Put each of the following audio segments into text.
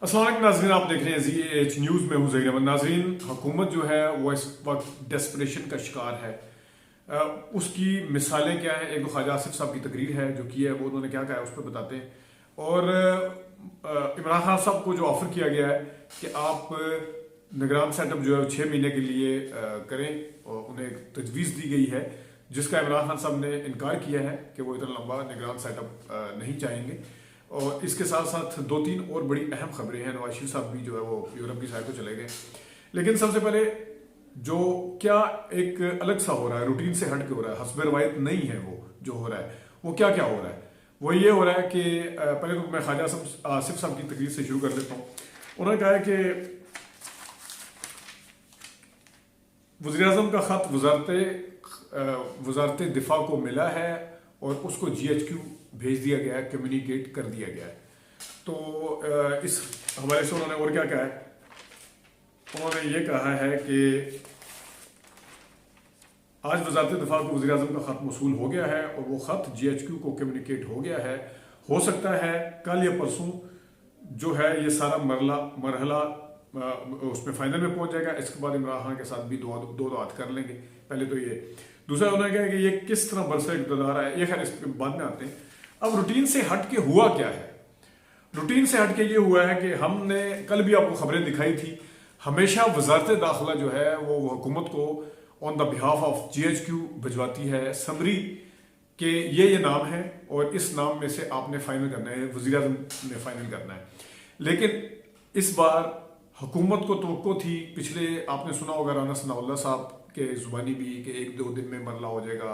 अस्सलाम वालेकुम नाज़रीन, आप देख रहे हैं ZH न्यूज़ में हूँ ज़हीर अहमद। नाज़रीन, हुकूमत जो है वो इस वक्त डेस्परेशन का शिकार है। उसकी मिसालें क्या हैं? एक ख्वाजा आसिफ साहब की तकरीर है जो की है, वो उन्होंने क्या कहा है उस पर बताते हैं। और इमरान खान साहब को जो ऑफर किया गया है कि आप निगरान सेटअप जो है 6 महीने के लिए करें, और उन्हें एक तजवीज़ दी गई है जिसका इमरान खान साहब ने इनकार किया है कि वो इतना लंबा निगरान सेटअप नहीं चाहेंगे। और इसके साथ साथ 2-3 और बड़ी अहम खबरें हैं। नवाज शरीफ साहब भी जो है वो यूरोप की साइड को चले गए। लेकिन सबसे पहले जो क्या एक अलग सा हो रहा है, रूटीन से हट के हो रहा है, हस्ब रवायत नहीं है वो जो हो रहा है, वो क्या क्या हो रहा है? वो ये हो रहा है कि पहले तो मैं ख्वाजा आसिफ साहब की तकरीर से शुरू कर लेता हूँ। उन्होंने कहा है कि वज़ीर-ए-आज़म का खत वजारत दिफा को मिला है और उसको GHQ भेज दिया गया है, कम्युनिकेट कर दिया गया है। तो इस हवाले से उन्होंने और क्या कहा है? उन्होंने ये कहा है कि आज वजारत दिफा को वज़ीर-ए-आज़म का खत मौसूल हो गया है और वो खत GHQ को कम्युनिकेट हो गया है। हो सकता है कल या परसों जो है ये सारा मरहला उसमें फाइनल में पहुंच जाएगा। इसके बाद इमरान खान के साथ भी दो बात कर लेंगे। पहले तो ये, दूसरा उन्होंने कहा कि ये किस तरह बरसर इक़्तिदार है, ये खैर इस पर बाद में आते हैं। अब रूटीन से हट के हुआ क्या है? रूटीन से हट के ये हुआ है कि हमने कल भी आपको खबरें दिखाई थी, हमेशा वजारत दाखिला जो है वो हुकूमत को on the behalf of GHQ भिजवाती है समरी के ये नाम है और इस नाम में से आपने फाइनल करना है, वज़ीर-ए-आज़म ने फाइनल करना है। लेकिन इस बार हुकूमत को तवक्को थी, पिछले आपने सुना होगा राना सनाउल्लाह साहब के जुबानी भी कि 1-2 दिन में मरला हो जाएगा।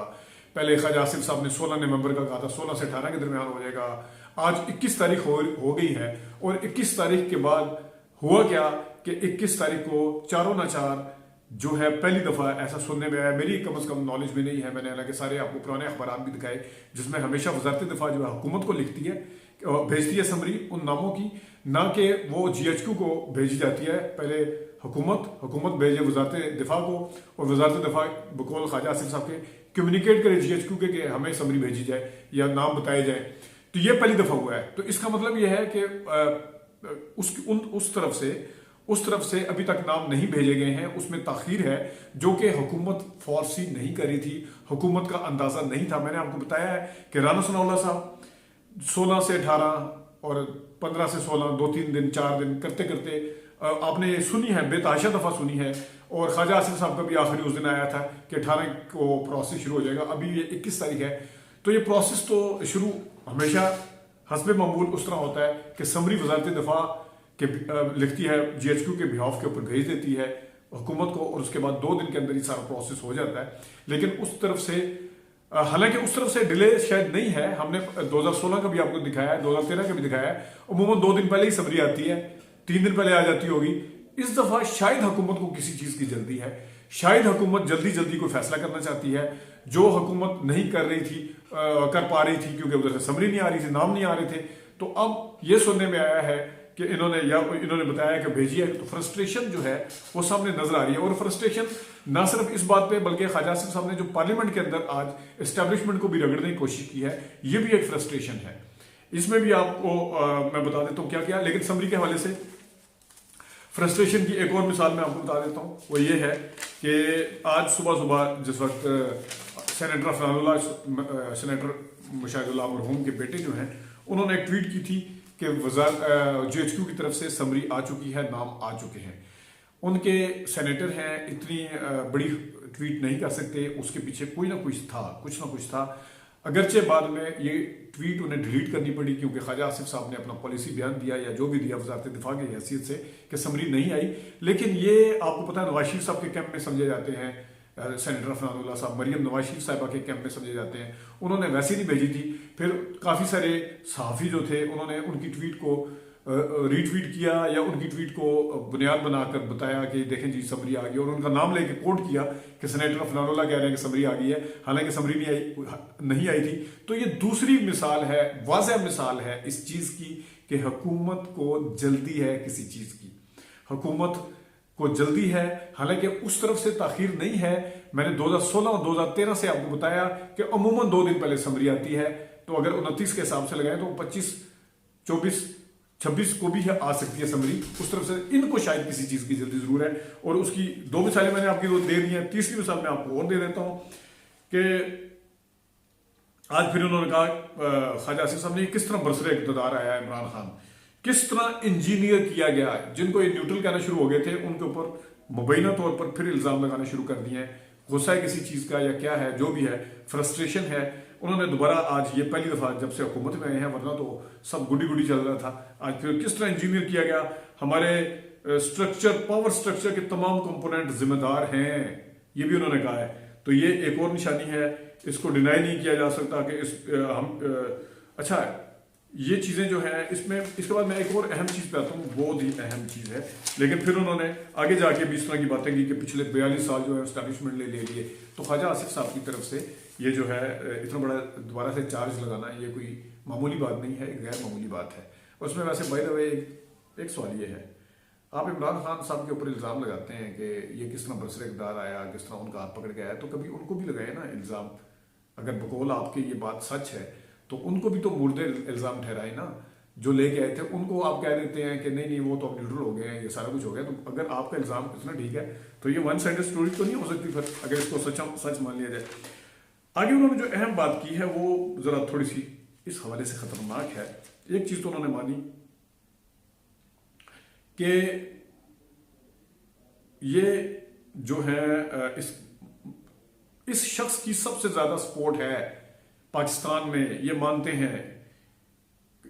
पहले ख्वाजा आसिफ साहब ने 16 नवंबर का कहा था, 16 से 18 के दरमियान हो जाएगा। आज 21 तारीख हो गई है और 21 तारीख के बाद हुआ क्या कि 21 तारीख को चारों ना चार जो है पहली दफा ऐसा सुनने में आया, मेरी कम से कम नॉलेज में नहीं है, मैंने हालांकि सारे आपको पुराने अखबार भी दिखाए जिसमें हमेशा वजारत दिफा जो है हुकूमत को लिखती है, भेजती है समरी उन नामों की, ना कि वो GHQ को भेजी जाती है। पहले हुकूमत भेजे वजारत दिफा को और वजारत दिफा बकौल ख्वाजा आसिफ साहब के कम्युनिकेट करे GHQ के कि हमें समरी भेजी जाए या नाम बताए जाए। तो ये पहली दफा हुआ है। तो इसका मतलब यह है कि उस तरफ से अभी तक नाम नहीं भेजे गए हैं, उसमें ताखीर है जो कि हुकूमत फोर्सी नहीं करी थी, हुकूमत का अंदाजा नहीं था। मैंने आपको बताया है कि राना सनाउल्लाह साहब 16 से 18 और 15 से 16 2-3 दिन 4 दिन करते करते आपने सुनी है, बेतहाशा दफा सुनी है। और ख्वाजा आसिफ साहब का भी आखिरी उस दिन आया था कि 18 को प्रोसेस शुरू हो जाएगा। अभी ये 21 तारीख है, तो ये प्रोसेस तो शुरू हमेशा हस्बे मामूल उस तरह होता है कि समरी वजारत दिफा के लिखती है, GHQ के बिहाफ के ऊपर भेज देती है हुकूमत को और उसके बाद 2 दिन के अंदर ही सारा प्रोसेस हो जाता है। लेकिन उस तरफ से हालांकि उस तरफ से डिले शायद नहीं है। हमने 2016 का भी आपको दिखाया है, 2013 का भी दिखाया है। अमूमन 2 दिन पहले ही समरी आती है, 3 दिन पहले आ जाती होगी। इस दफा शायद हुकूमत को किसी चीज की जल्दी है, शायद हुकूमत जल्दी कोई फैसला करना चाहती है जो हुकूमत नहीं कर रही थी, कर पा रही थी, क्योंकि उधर से समरी नहीं आ रही थी, नाम नहीं आ रहे थे। तो अब ये सुनने में आया है कि इन्होंने बताया कि भेजी है। तो फ्रस्ट्रेशन जो है वो सामने नजर आ रही है। और फ्रस्ट्रेशन ना सिर्फ इस बात पे बल्कि ख्वाजा आसिफ साहब ने जो पार्लियामेंट के अंदर आज एस्टेब्लिशमेंट को भी रगड़ने की कोशिश की है, ये भी एक फ्रस्ट्रेशन है। इसमें भी आपको मैं बता देता हूँ क्या क्या। लेकिन समरी के हवाले से फ्रस्ट्रेशन की एक और मिसाल मैं आपको बता देता हूँ। वो ये है कि आज सुबह जिस वक्त सेनेटर मुशाहिदुल्लाह मरहूम के बेटे जो हैं, उन्होंने एक ट्वीट की थी कि GHQ की तरफ से समरी आ चुकी है, नाम आ चुके हैं। उनके सेनेटर हैं, इतनी बड़ी ट्वीट नहीं कर सकते, उसके पीछे कुछ ना कुछ था। अगरचे बाद में ये ट्वीट उन्हें डिलीट करनी पड़ी क्योंकि ख्वाजा आसिफ साहब ने अपना पॉलिसी बयान दिया या जो भी दिया वजारत दिफा की हैसियत से कि समरी नहीं आई। लेकिन ये आपको पता है नवाज शरीफ साहब के कैंप में समझे जाते हैं, सेनेटर अफनानुल्लाह साहब, मरियम नवाज शरीफ साहिबा के कैंप में समझे जाते हैं। उन्होंने वैसे नहीं भेजी थी। फिर काफ़ी सारे सहाफ़ी जो थे उन्होंने उनकी ट्वीट को रीट्वीट किया या उनकी ट्वीट को बुनियाद बनाकर बताया कि देखें जी समरी आ गई, और उनका नाम लेके कोट किया कि सेनेटर अफनानुल्लाह कह रहे हैं कि समरी आ गई है, हालांकि समरी नहीं आई थी। तो ये दूसरी मिसाल है, वाज़ेह मिसाल है इस चीज़ की कि हुकूमत को जल्दी है किसी चीज़ की, हुकूमत को जल्दी है। हालांकि उस तरफ से ताखीर नहीं है। मैंने 2016 और 2013 से आपको बताया कि अमूमन 2 दिन पहले समरी आती है। तो अगर 29 के हिसाब से लगाएं तो 25, 24 26 को भी आ सकती है समरी उस तरफ से। इनको शायद किसी चीज की जल्दी जरूर है, और उसकी 2 मिसालें मैंने आपकी दे दी हैं। तीसरी मिसाल मैं आपको और दे देता हूं कि आज फिर उन्होंने कहा ख्वाजा आसिफ साहब ने किस तरह बरसरे इक़्तिदार आया है इमरान खान, किस तरह इंजीनियर किया गया, जिनको ये न्यूट्रल कहना शुरू हो गए थे उनके ऊपर मुबैना तौर पर फिर इल्जाम लगाने शुरू कर दिए हैं। गुस्सा है किसी चीज का या क्या है, जो भी है, फ्रस्ट्रेशन है। उन्होंने दोबारा आज ये पहली दफा जब से हुकूमत में आए हैं, वरना तो सब गुडी गुडी चल रहा था, आज फिर किस तरह इंजीनियर किया गया। हमारे स्ट्रक्चर, पावर स्ट्रक्चर के तमाम कंपोनेंट जिम्मेदार हैं, ये भी उन्होंने कहा है। तो ये एक और निशानी है, इसको डिनाई नहीं किया जा सकता कि अच्छा ये चीजें जो है इसमें। इसके बाद मैं एक और अहम चीज पे आता हूँ, बहुत ही अहम चीज है, लेकिन फिर उन्होंने आगे जाके भी इस तरह की बातें की कि पिछले 42 साल जो है एस्टैब्लिशमेंट ले लिए। तो ख्वाजा आसिफ साहब की तरफ से ये जो है इतना बड़ा दोबारा से चार्ज लगाना, ये कोई मामूली बात नहीं है, गैर मामूली बात है। उसमें वैसे बाय द वे एक सवाल ये है, आप इमरान खान साहब के ऊपर इल्ज़ाम लगाते हैं कि ये किस तरह बरसरे इक़्तिदार आया, किस तरह उनका हाथ पकड़ के आया, तो कभी उनको भी लगाए ना इल्ज़ाम। अगर बकौल आपके ये बात सच है तो उनको भी तो मुर्दे इल्ज़ाम ठहराए ना, जो लेके आए थे उनको आप कह देते हैं कि नहीं वो तो अब न्यूट्रल हो गए हैं, ये सारा कुछ हो गया। तो अगर आपका इल्ज़ाम इतना ठीक है तो ये वन साइडेड स्टोरी तो नहीं हो सकती फिर, अगर इसको सच मान लिया जाए। आगे उन्होंने जो अहम बात की है वो जरा थोड़ी सी इस हवाले से खतरनाक है। एक चीज तो उन्होंने मानी कि ये जो है इस शख्स की सबसे ज्यादा सपोर्ट है पाकिस्तान में, ये मानते हैं,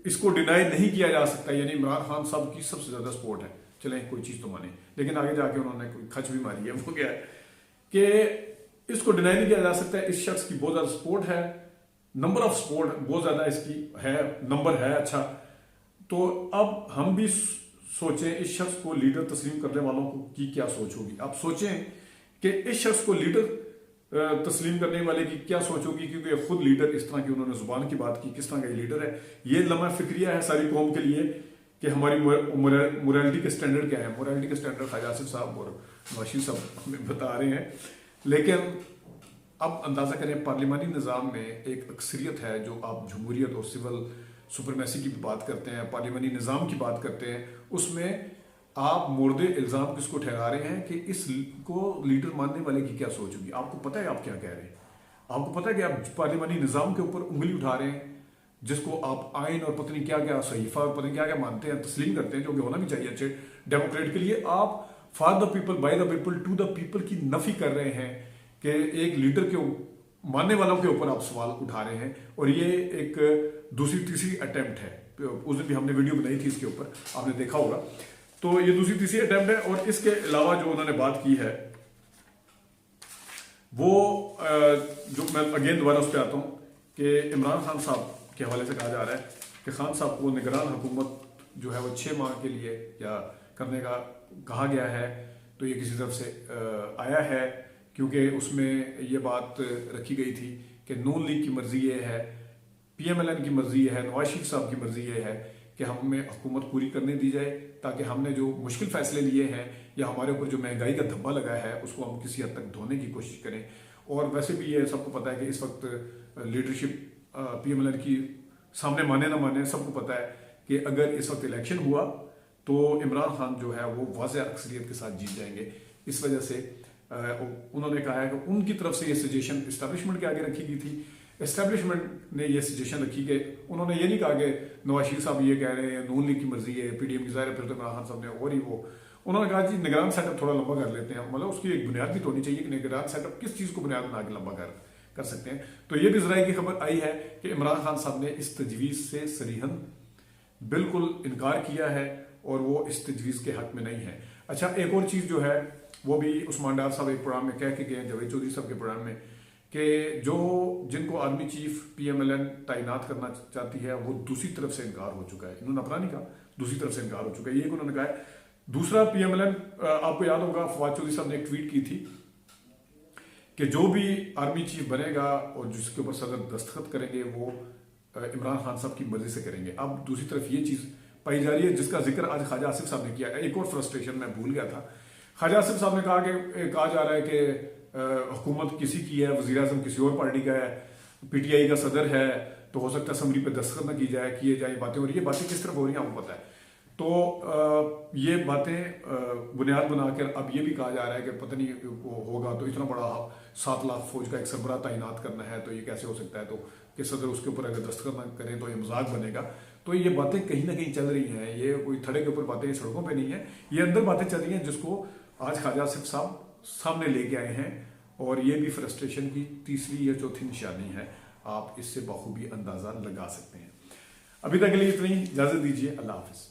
इसको डिनाई नहीं किया जा सकता, यानी इमरान खान साहब की सबसे ज्यादा सपोर्ट है। चलें कोई चीज तो माने, लेकिन आगे जाके उन्होंने कोई खच भी मारी है, वो क्या है कि इसको डिनाई नहीं किया जा सकता, इस शख्स की बहुत ज्यादा सपोर्ट है, नंबर ऑफ सपोर्ट बहुत ज्यादा इसकी है, नंबर है। अच्छा, तो अब हम भी सोचें इस शख्स को लीडर तस्लीम करने वालों की क्या सोच होगी। आप सोचें कि इस शख्स को लीडर तस्लीम करने वाले की क्या सोच होगी, क्योंकि खुद लीडर इस तरह की उन्होंने जुबान की बात की, किस तरह का ये लीडर है। ये लम्हा फिक्रिया है सारी कौम के लिए कि हमारी मोरालिटी के स्टैंडर्ड क्या है। मोरालिटी के स्टैंडर्ड ख्वाजा आसिफ साहब और नवाशी साहब हमें बता रहे हैं, लेकिन अब अंदाजा करें पार्लिमानी निज़ाम में एक अक्सरियत है, जो आप जमहूरियत और सिविल सुपरमेसी की बात करते हैं, पार्लिमानी निज़ाम की बात करते हैं, उसमें आप मुर्दे इल्ज़ाम किसको ठहरा रहे हैं कि इसको लीडर मानने वाले की क्या सोच होगी। आपको पता है आप क्या कह रहे हैं, आपको पता है कि आप पार्लिमानी निज़ाम के ऊपर उंगली उठा रहे हैं, जिसको आप आइन और पता नहीं क्या क्या सहीफा और पता नहीं क्या क्या मानते हैं, तस्लीम करते हैं, जो कि होना भी चाहिए अच्छे डेमोक्रेट के लिए। आप for the people, by the people, to the people की नफी कर रहे हैं कि एक लीडर के मानने वालों के ऊपर आप सवाल उठा रहे हैं। और ये एक दूसरी तीसरी अटेम्प्ट है, उस दिन भी हमने वीडियो बनाई थी इसके ऊपर, आपने देखा होगा। तो ये दूसरी तीसरी अटेम्प्ट है। और इसके अलावा जो उन्होंने बात की है वो जो मैं अगेन दोबारा उस पर आता हूं कि इमरान खान साहब के हवाले से कहा जा रहा है कि खान साहब को निगरान हुकूमत जो है वो 6 माह के लिए या करने का कहा गया है। तो ये किसी तरफ से आया है, क्योंकि उसमें ये बात रखी गई थी कि नून लीग की मर्जी ये है, PMLN की मर्जी ये है, नवाज शरीफ साहब की मर्जी ये है कि हमें हुकूमत पूरी करने दी जाए, ताकि हमने जो मुश्किल फैसले लिए हैं या हमारे ऊपर जो महंगाई का धब्बा लगा है उसको हम किसी हद तक धोने की कोशिश करें। और वैसे भी ये सबको पता है कि इस वक्त लीडरशिप PMLN की सामने माने ना माने सबको पता है कि अगर इस वक्त इलेक्शन हुआ तो इमरान खान जो है वो वाज़ेह अक्सरियत के साथ जीत जाएंगे। इस वजह से उन्होंने कहा है कि उनकी तरफ से ये सजेशन इस्टेब्लिशमेंट के आगे रखी गई थी। इस्टेब्लिशमेंट ने ये सजेशन रखी कि उन्होंने ये नहीं कहा कि नवाज शरीफ साहब ये कह रहे हैं, नून लीग की मर्जी है, PDM की ज़ाहिर है, फिर तो इमरान खान साहब ने और ही वो उन्होंने कहा जी निगरान सेटअप थोड़ा लंबा कर लेते हैं, मतलब उसकी एक बुनियाद भी तो होनी चाहिए कि निगरान सेटअप किस चीज़ को बुनियाद बना के लंबा कर सकते हैं। तो ये भी ज़रा की खबर आई है कि इमरान खान साहब ने इस तजवीज़ से सरीहन बिल्कुल इनकार किया है और वो इस तजवीज़ के हक में नहीं है। अच्छा, एक और चीज़ जो है वो भी उस्मान डार साहब एक प्रोग्राम में कह के गए, जावेद चौधरी साहब के प्रोग्राम में, कि जो जिनको आर्मी चीफ PMLN तैनात करना चाहती है वो दूसरी तरफ से इनकार हो चुका है। इन्होंने अपना नहीं कहा, दूसरी तरफ से इनकार हो चुका है, ये उन्होंने कहा है। दूसरा PMLN, आपको याद होगा फवाद चौधरी साहब ने एक ट्वीट की थी कि जो भी आर्मी चीफ बनेगा और जिसके ऊपर सदर दस्तखत करेंगे वो इमरान खान साहब की मर्जी से करेंगे। अब दूसरी तरफ ये चीज़ पाई जा रही है जिसका जिक्र आज ख्वाजा आसिफ साहब ने किया। एक और फ्रस्ट्रेशन मैं भूल गया था, ख्वाजा आसिफ साहब ने कहा कि कहा जा रहा है कि हुकूमत किसी की है, वज़ीर आज़म किसी और पार्टी का है, PTI का सदर है, तो हो सकता है असम्बली पे दस्तखत न की जाए, किए जाए बातें। और ये बातें किस तरफ हो रही हैं आपको पता है। तो ये बातें बुनियाद बनाकर अब ये भी कहा जा रहा है कि पता नहीं वो होगा तो इतना बड़ा 7 लाख फौज का एक सरबराह तैनात करना है, तो ये कैसे हो सकता है, तो कि सदर उसके ऊपर अगर दस्तखत न करें तो ये मजाक बनेगा। तो ये बातें कहीं ना कहीं चल रही हैं, ये कोई थड़े के ऊपर बातें सड़कों पे नहीं है, ये अंदर बातें चल रही हैं जिसको आज ख्वाजा आसिफ साहब सामने लेके आए हैं। और ये भी फ्रस्ट्रेशन की तीसरी या चौथी निशानी है, आप इससे बखूबी अंदाजा लगा सकते हैं। अभी तक के लिए इतना ही, इजाजत दीजिए, अल्लाह हाफिज।